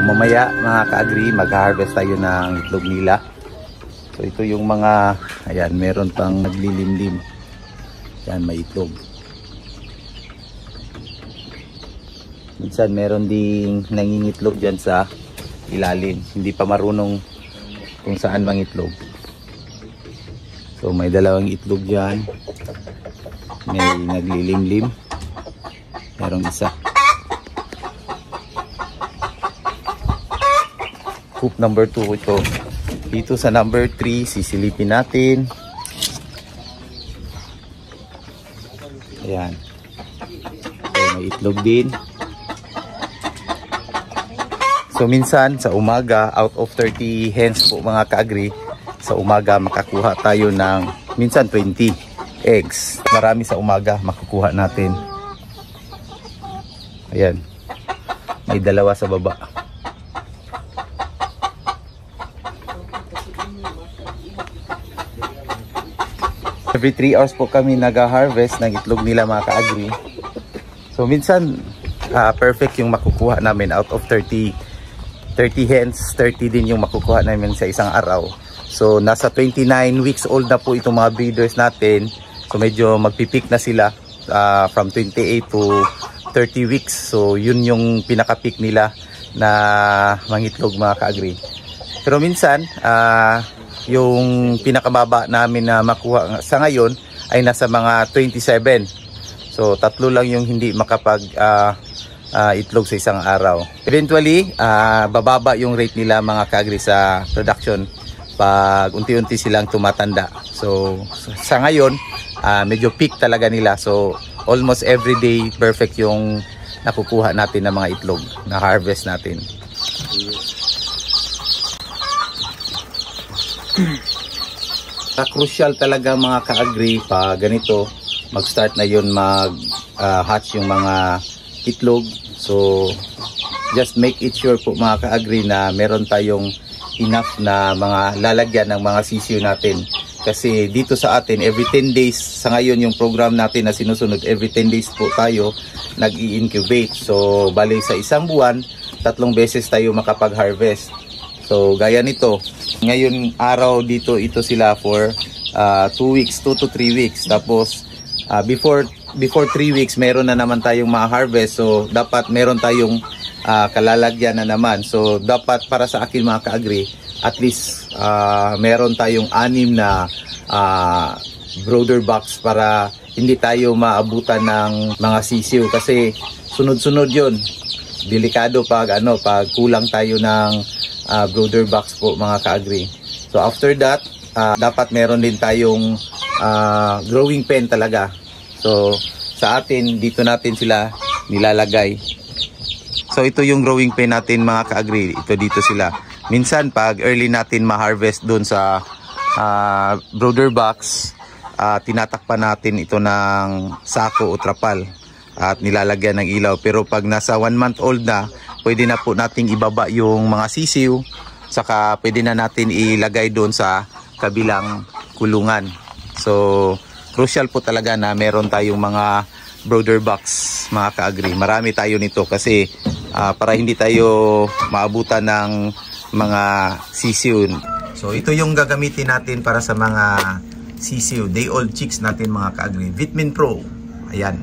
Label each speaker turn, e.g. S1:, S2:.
S1: mamaya mga ka-agri, mag-harvest tayo ng itlog nila. So ito yung mga, ayan, meron pang naglilimlim. Yan, may itlog. Minsan meron ding nangingitlog dyan sa ilalim. Hindi pa marunong kung saan mangitlog. So may dalawang itlog dyan. May naglilimlim. Merong isa. Coop number 2 ito. Dito sa number 3, sisilipin natin. Ayan. So, may itlog din. So minsan sa umaga, out of 30 hens po mga ka-agri, sa umaga makakuha tayo ng minsan 20 eggs. Marami sa umaga makukuha natin. Ayan. May dalawa sa baba. Every 3 hours po kami nag-harvest ng itlog nila mga ka-agri. So minsan perfect yung makukuha namin. Out of 30 hens, 30 din yung makukuha namin sa isang araw. So nasa 29 weeks old na po itong mga breeders natin. So medyo magpipik na sila from 28 to 30 weeks. So yun yung pinaka-peak nila na mangitlog mga ka-agri. Pero minsan yung pinakababa namin na makuha sa ngayon ay nasa mga 27. So tatlo lang yung hindi makapag itlog sa isang araw. Eventually bababa yung rate nila mga ka-agri sa production pag unti-unti silang tumatanda. So sa ngayon medyo peak talaga nila. So almost every day perfect yung nakukuha natin ng mga itlog na harvest natin. Crucial talaga mga ka-agri pa ganito mag-start na yun hatch yung mga itlog. So just make it sure po mga ka-agri na meron tayong enough na mga lalagyan ng mga sisiw natin. Kasi dito sa atin every 10 days sa ngayon yung program natin na sinusunod, every 10 days po tayo nag-i-incubate. So bali sa isang buwan 3 beses tayo makapag-harvest. So gaya nito, ngayon araw dito ito sila for 2 weeks, 2 to 3 weeks. Tapos before 3 weeks meron na naman tayong ma-harvest. So dapat meron tayong kalalagyan na naman. So dapat para sa akin mga ka-agri, at least meron tayong 6 na brooder box para hindi tayo maabutan ng mga sisiw. Kasi sunod-sunod yun. Delikado pag kulang tayo ng brooder box po mga ka-agri. So after that, dapat meron din tayong growing pen talaga. So sa atin, dito natin sila nilalagay. So ito yung growing pen natin mga ka-agri. Ito dito sila. Minsan pag early natin ma-harvest doon sa brooder box, tinatakpan natin ito ng sako o trapal at nilalagyan ng ilaw. Pero pag nasa 1 month old na, pwede na po nating ibaba yung mga sisiw, saka pwede na natin ilagay doon sa kabilang kulungan. So crucial po talaga na meron tayong mga brooder box mga ka-agri. Marami tayo nito kasi para hindi tayo maabutan ng mga sisiw. So ito yung gagamitin natin para sa mga sisiw, day old chicks natin mga ka-agri. Vitamin Pro. Ayan.